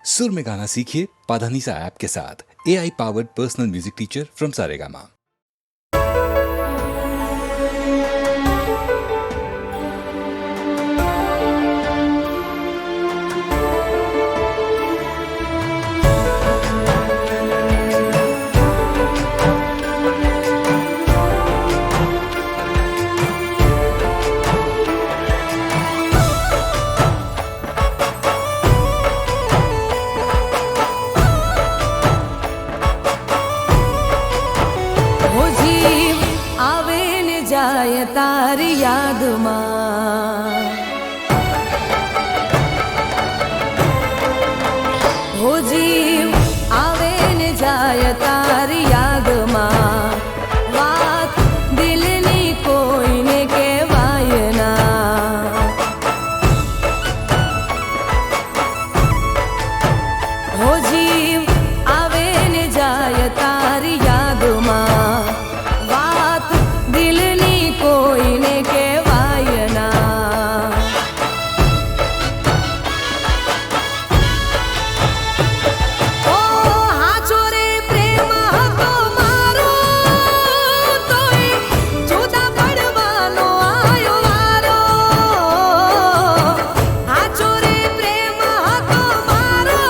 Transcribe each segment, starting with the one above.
सुर में गाना सीखिए पाधानीसा ऐप के साथ। AI powered personal music teacher from Saregama. तारी याद हो जीव आवे ने जाय तारी याद बात दिलनी कोई ने कहवाय ना हो जीव आवे ने जाय तारी याद बात दिलनी कोई ने कहवाय ना ओ हाचो रे प्रेम હતો મારો તોય જુદા પડવાનો આયો વારો હાચો રે પ્રેમ હતો મારો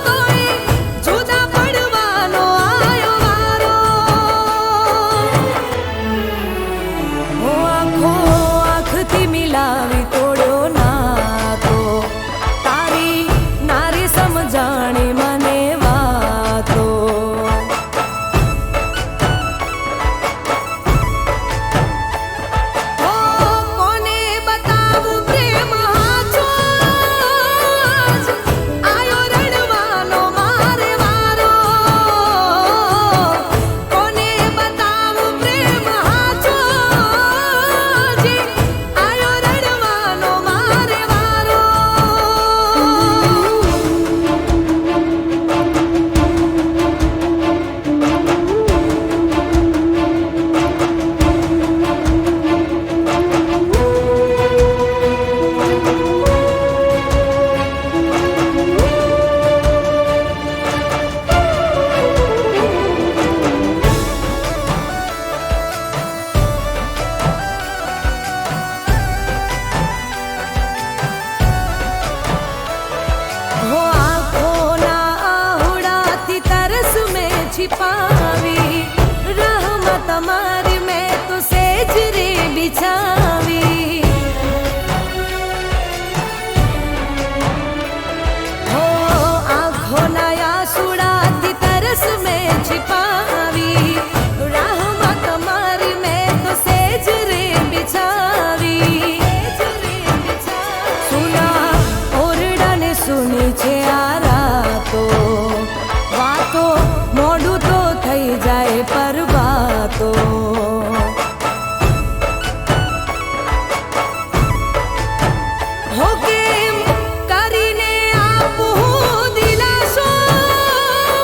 તોય જુદા પડવાનો આયો વારો આંખથી મિલાવી તોડ્યો ના તો તારી નારી સમજાણી મને વાતો કોને બતાવું પ્રેમ હાચો આયો રડવાનો મારે વારો કોને બતાવું પ્રેમ હાચો આયો રડવાનો મારે વારો हो आँखों ना आहुड़ाती तरस में छिपावी रहमत हमारी मैं तो सेजरे बिछावी हो आँखों ना आहुड़ाती तरस में छिपावी रहमत हमारी मैं तो सेजरे बिछावी सुना ઓરડાને સુની છે આ રાતો વાતો મોઢું તો થઈ જાય પર વાતો હો કેમ કરીને આપું દિલાસો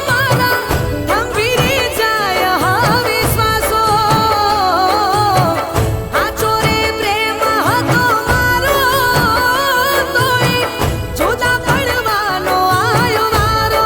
મારા થંભી જાય હવે શ્વાસો હાચો રે પ્રેમ હતો મારો તોય જુદા પડવાનો આયો વારો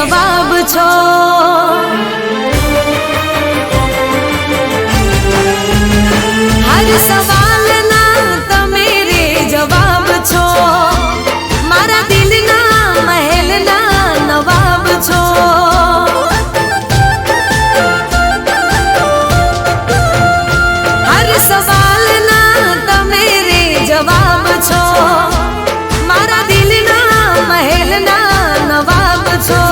જવાબ છો. હર સવાલના તમે રે જવાબ છો. મારા દિલના મહેલના નવાબ છો. હર સવાલના તમે રે જવાબ છો. મારા દિલના મહેલના નવાબ છો.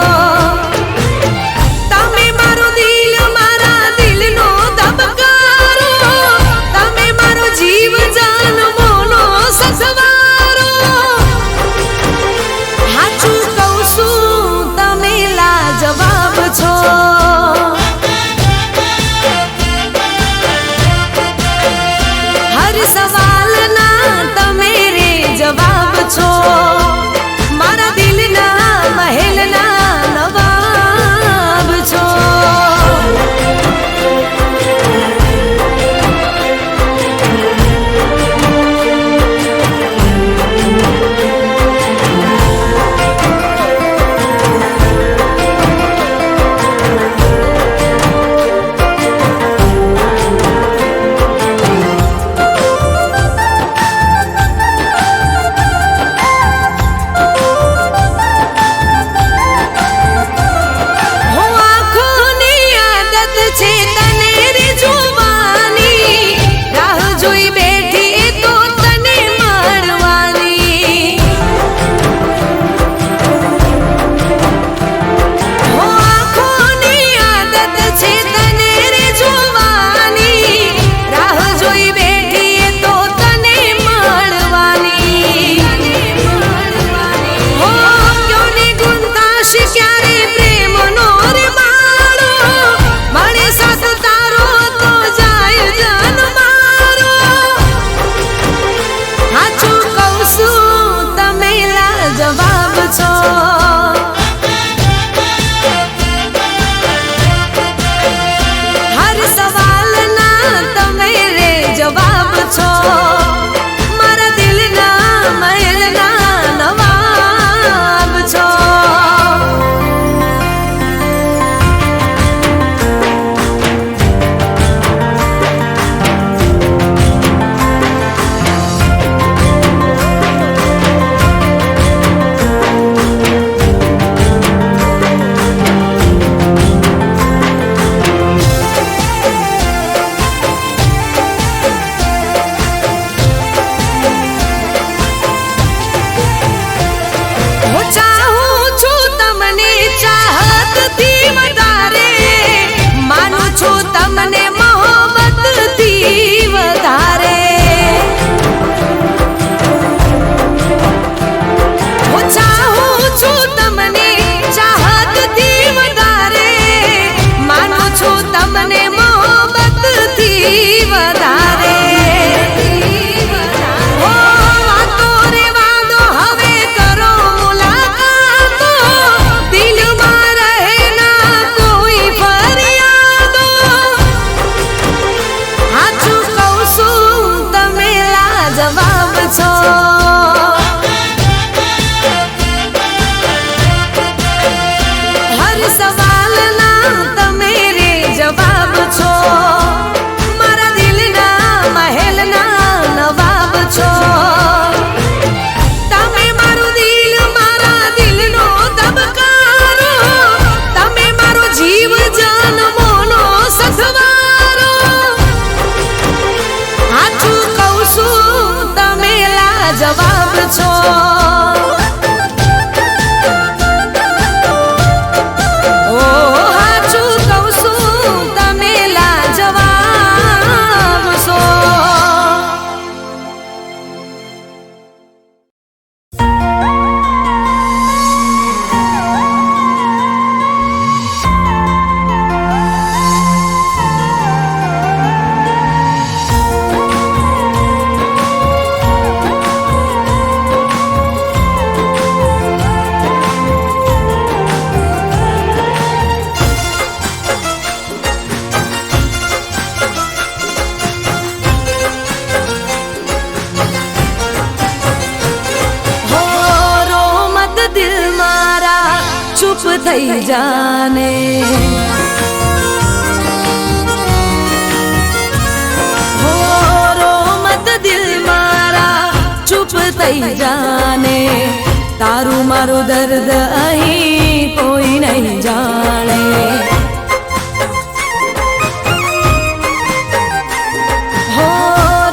થઈ જાને હો રોમત દિલ મારા ચૂપ થઈ જાને તારું મારું દર્દ અહીં કોઈ નહીં જાણે હો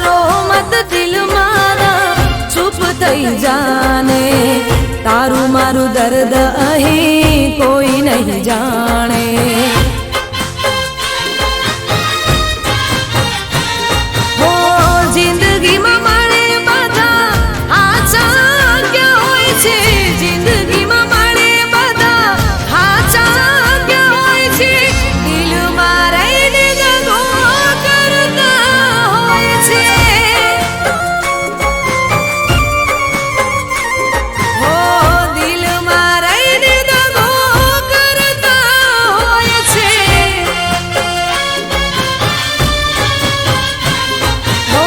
રોમત દિલ મારા ચૂપ થઈ જાને તારું મારું દર્દ અહીં કોઈ નહીં જાણે હો જિંદગીમાં મળે બધા હાચા ક્યાં હોય છે જિંદગીમાં મળે બધા હાચા ક્યાં હોય છે દિલમાં રહીને દગો કરતા હોય છે હો દિલમાં રહીને દગો કરતા હોય છે હો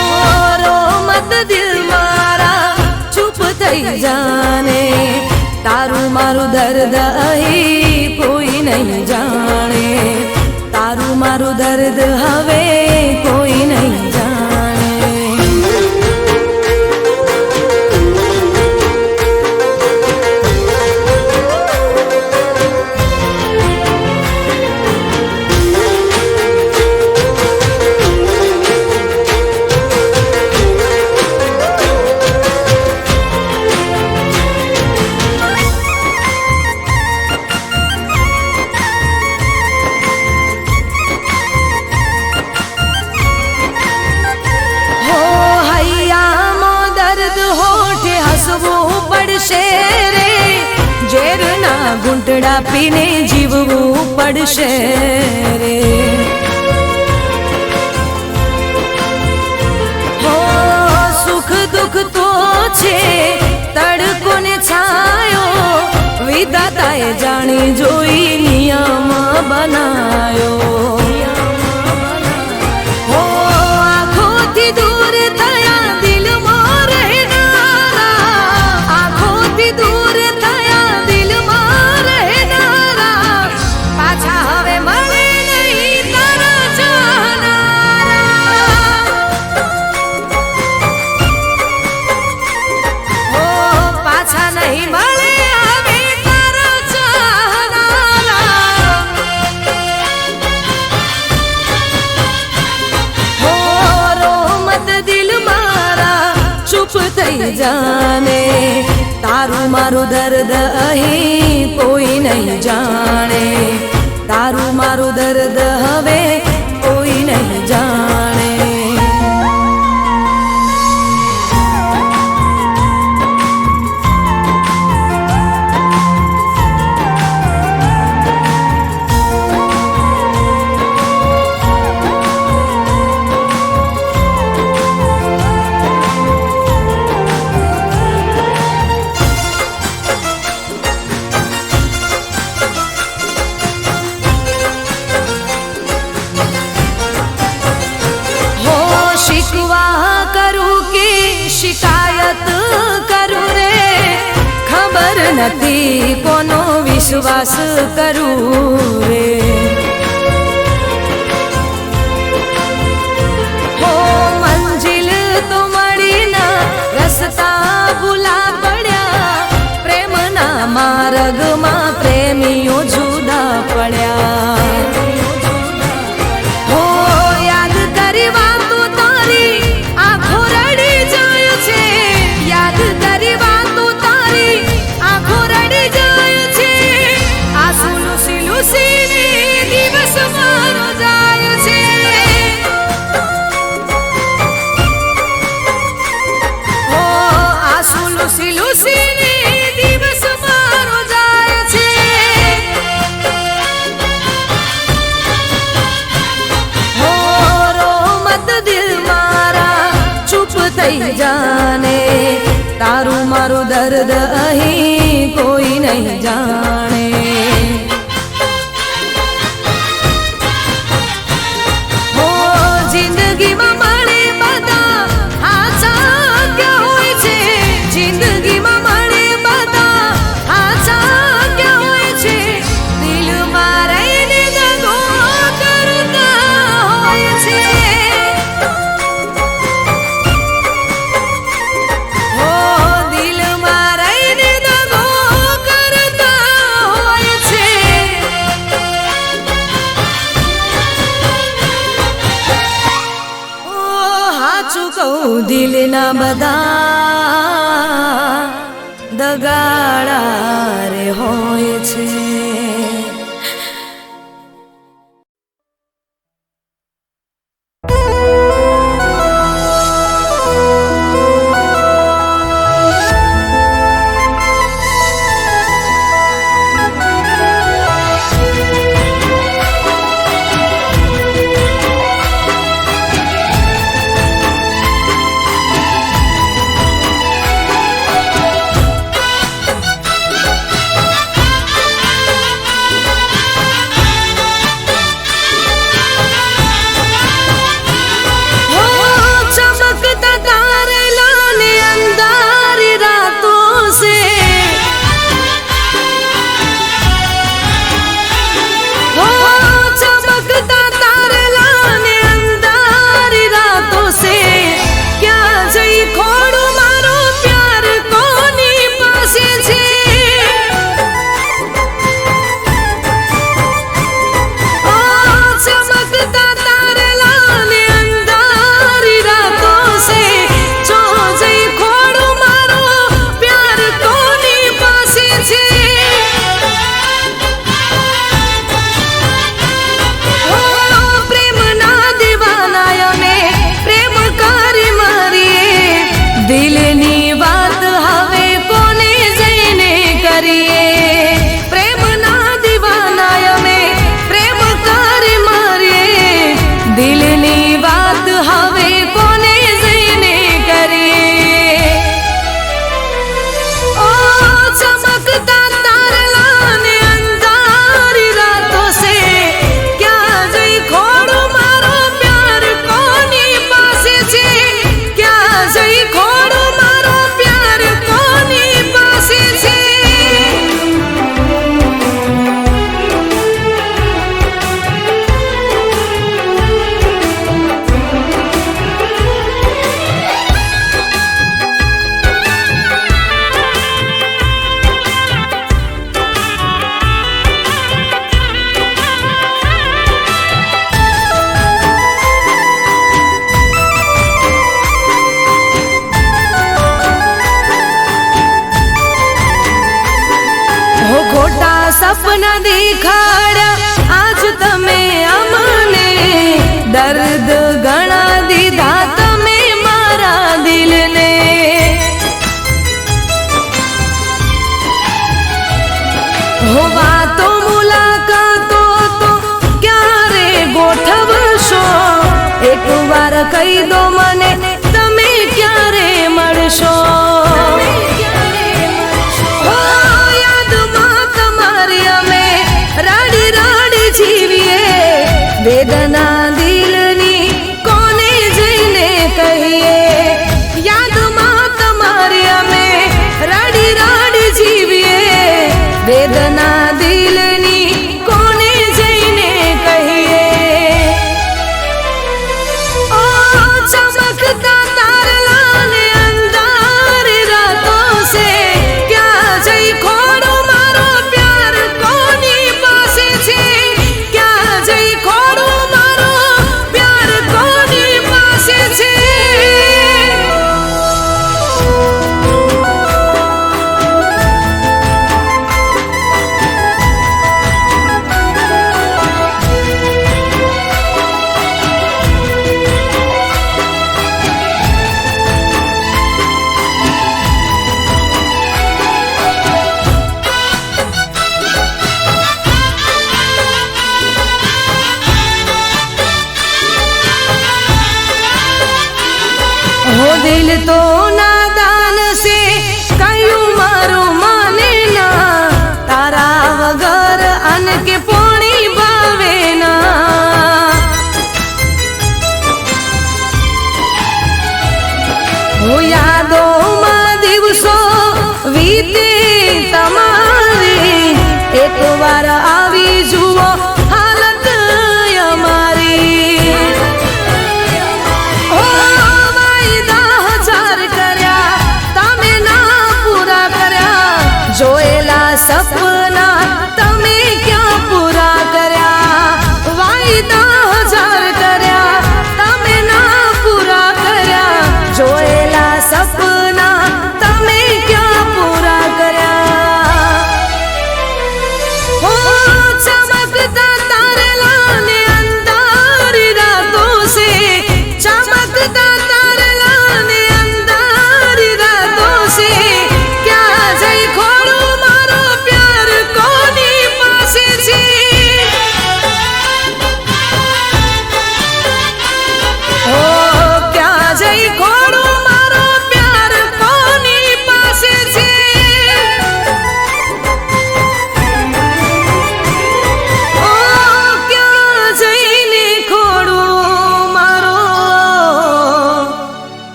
રોમત દિલ મારા ચૂપ થઈ જાને તારું મારું દર્દ અહીં કોઈ નહીં જાણે તારું મારું દર્દ હવે કોઈ નહીં જાણે હો હૈયામાં દર્દ હોઠે હસવું પડશે રે ઝેરના ઘૂંટડા પીને જીવવું પડશે રે હો સુખ દુઃખ તો છે તડકો ને છાયો વિધાતાએ જાણી જોઈ નિયમ બનાયો હો આંખોથી દૂર થયા દિલમાં રહેનારા આંખોથી દૂર થયા દિલમાં રહેનારા પાછા હવે મળે નહીં તારા ચાહનારા હો પાછા નહીં મળે હવે તારા ચાહનારા હો રોમત દિલ મારા ચૂપ થઈ જાને તારું મારું દર્દ અહીં કોઈ નહીં જાણે તારું મારું દર્દ હવે કોઈ નહીં જાણે હો શિકવા કરું કે શિકાયત કરું રે ખબર નથી કોનો વિશ્વાસ કરું રે હો મંજિલ તો મળી ના રસ્તા ભૂલા પડ્યા પ્રેમના માર્ગમાં પ્રેમીઓ જુદા પડ્યા હો યાદ કરી વાતો તારી આંખો રડી જાય છે યાદ કરી વાતો તારી આંખો રડી જાય છે આંસુ લૂસી લૂસીને દિવસ મારો જાય છે હો આંસુ લૂસી લૂસીને દિવસ મારો જાય છે હો રોમત દિલ મારા ચૂપ થઈ જાને તારું મારું દર્દ અહીં કોઈ નહીં જાણે હો જિંદગીમાં મળે બધા હાચા ક્યાં હોય છે જિંદગીમાં મળે બધા હાચા ક્યાં હોય છે દિલના બધા દગાડા રે હોય છે. સપના દેખાડ્યા આજ તમે અમને, દર્દ ઘણા દીધા તમે મારા દિલને. હો વાતો મુલાકાતો તો ક્યારે ગોઠવશો, એક વાર કહી દો મને તમે ક્યારે મળશો. વેદના દિલની કોને જઈને કહીએ, યાદમાં તમારી અમે રાડી રાડી જીવીએ. વેદના દિલની કોને જઈને કહીએ. ઓ ચમકતા તારલા ને અંધારી રાતો છે, ક્યાં જઈ ખોડો મારો પ્યાર કોની પાસે છે, ક્યાં જઈ ખોડો મારો પ્યાર કોની પાસે છે. हो दिल तो नादान से कયું મારું માને ના, તારા વગર અન કે પોણી ભાવે ના. હો યાદોમાં દિવસો વીતે તમારી, એક વાર આવી જુઓ હાલત અમારી. જોયેલા સપના તમે ક્યાં પૂરા કર્યા, વાયદા હજાર કર્યા તમે ના પૂરા કર્યા.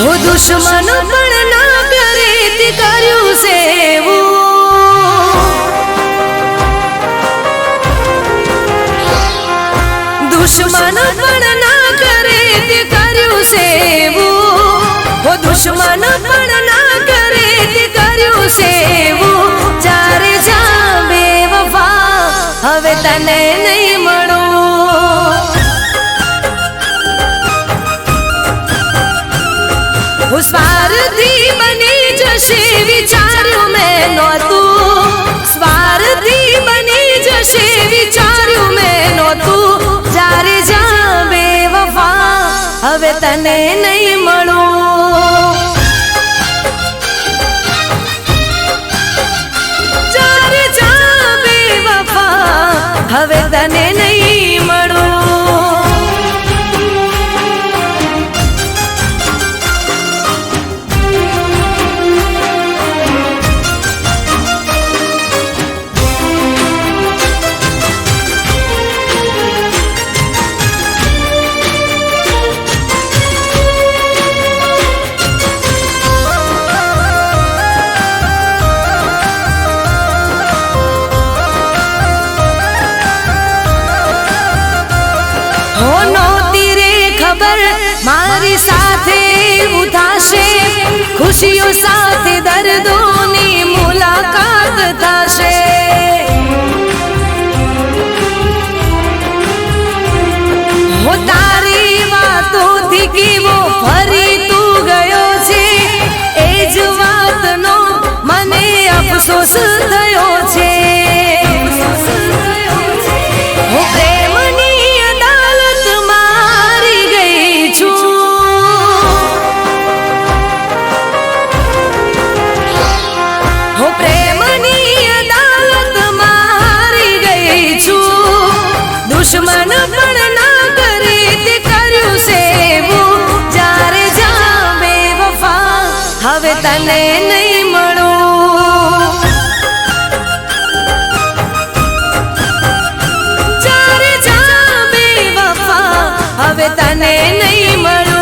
હો દુશ્મન પણ ના કરે તે કર્યું સેવું, દુશ્મન પણ ના કરે તે કર્યું સેવું, હો દુશ્મન પણ ના કરે તે કર્યું સેવું. ચારે જા બેવફા હવે તને નહીં મળું, હું સ્વાર્થી બની જશે વિચાર્યું મેં નહોતું, સ્વાર્થી બની જશે વિચાર્યું મેં નહોતું. ચારે જા બેવફા હવે તને નહીં મળું, ચારે જા બેવફા હવે તને નહીં મળું. મારી સાથે એવું થશે, ખુશીઓ સાથે દર્દોની મુલાકાત થશે. હું તારી વાતોથી કેવો ફરી તું ગયો છે, એ જ વાતનો મને અફસોસ થયો છે. હું પ્રેમની અદાલત મારી ગઈ છું, હું પ્રેમની અદાલત મારી ગઈ છું. દુશ્મન પણ ના કરે તે કર્યું સેવું. જ્યારે જા બેવફા હવે તને નહીં મળું, જ્યારે જા બેવફા હવે તને નહીં મળું.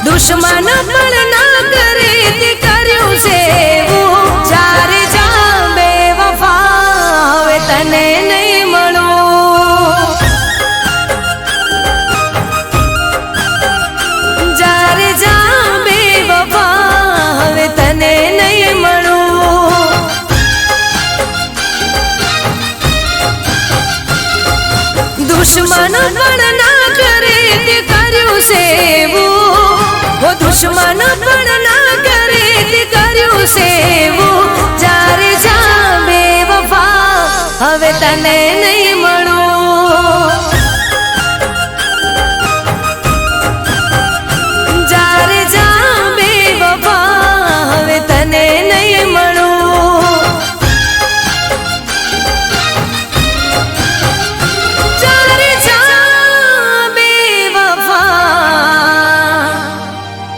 દુશ્મન પણ ના કરે તે કર્યું સેવું. જ્યારે જા બેવફા હવે તને નહીં મળું, જ્યારે જા બેવફા હવે તને નહીં મળું. દુશ્મન પણ ના કરે તે કર્યું સેવું, હો દુશ્મન પણ ના કરે તે કર્યું સેવું. જ્યારે જા બેવફા હવે તને નહીં મળું, જ્યારે જા બેવફા હવે તને નહીં મળું. જ્યારે જા બેવફા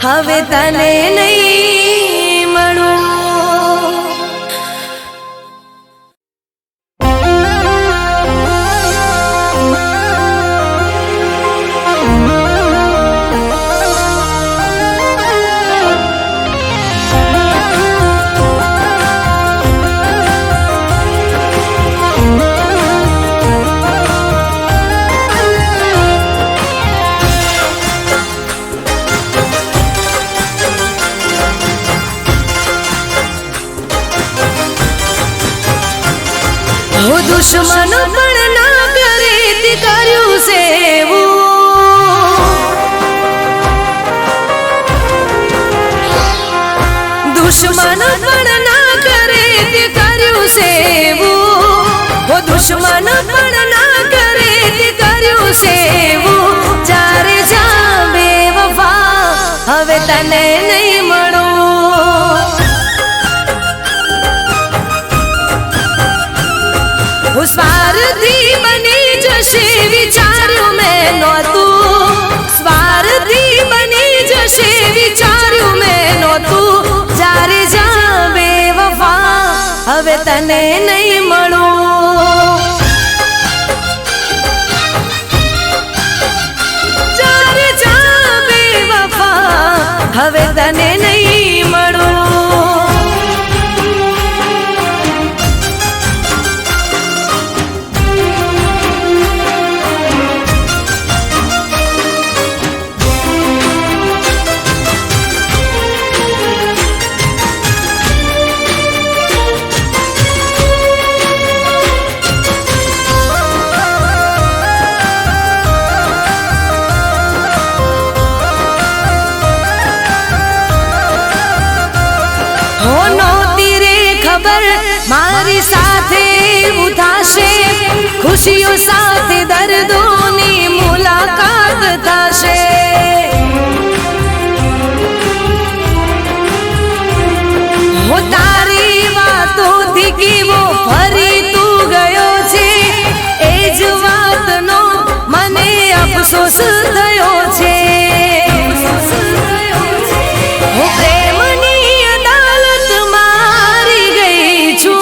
હવે તને નહીં મળું. દુશ્મન પણ ના કરે તે કર્યું સેવું, દુશ્મન પણ ના કરે તે કર્યું સેવું, ઓ દુશ્મન પણ ના કરે તે કર્યું સેવું. જ્યારે જા બેવફા હવે તને નહીં મળું, હું સ્વાર્થી બની જશે વિચાર્યું મેં નહોતું, સ્વાર્થી બની જશે વિચાર્યું મેં નહોતું. જ્યારે જા બેવફા હવે તને નહીં મળું, જ્યારે જા બેવફા હવે તને નહીં મળું. મારી સાથે એવું થશે, ખુશીઓ સાથે દર્દોની મુલાકાત થશે. હું તારી વાતોથી કેવો ફરી તું ગયો છે, એ જ વાતનો મને અફસોસ થયો છે. હું પ્રેમની અદાલત મારી ગઈ છું,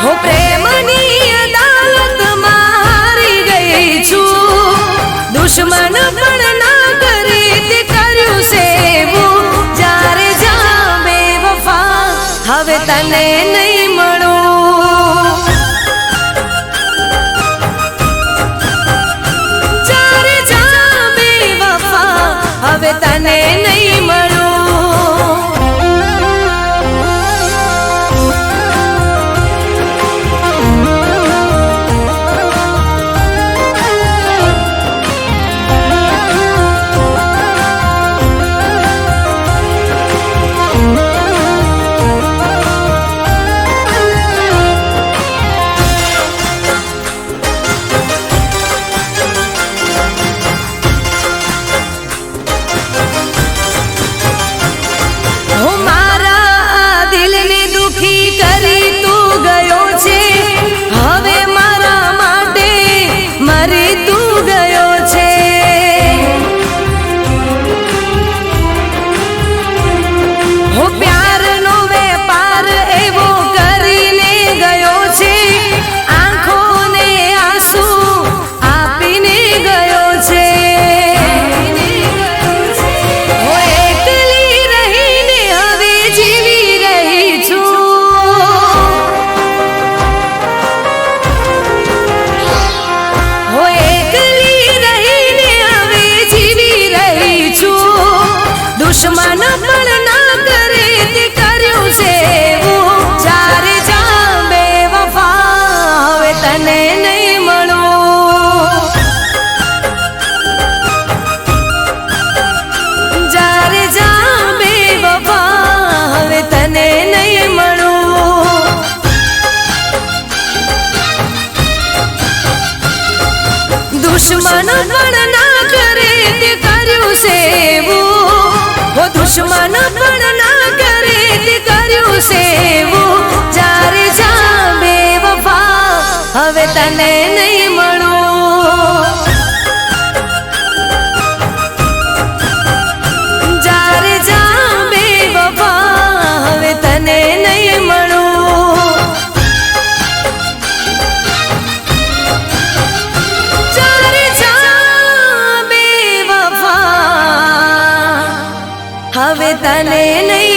હું પ્રેમની અદાલત મારી ગઈ છું. દુશ્મન પણ ના કરે તે કર્યું સેવું. જ્યારે જા બેવફા હવે તને નહીં મળું, જ્યારે જા બેવફા હવે તને નહીં મળું. હું મારા દિલને દુખી કરી તું ગયો છે, હવે મારા માટે મરી તું ગયો છે. હું પ્યારનો વેપાર એવો કરીને ગયો છે, આંખોને આંસુ આપીને ગયો છે. હું એકલી રહીને હવે જીવી રહી છું, હું એકલી રહીને હવે જીવી રહી છું. દુશ્મન પણ ના કરે તે કર્યું સેવું. જ્યારે જા બેવફા હવે તને નહીં મળું, જ્યારે જા બેવફા હવે તને નહીં મળું. દુશ્મન પણ ના કરે તે કર્યું સેવું, ઓ દુશ્મન પણ ના કરે તે કર્યું સેવું. જ્યારે જા બેવફા હવે તને નહીં મળું, જ્યારે જા બેવફા હવે તને નહીં મળું, જ્યારે જા બેવફા હવે તને નહીં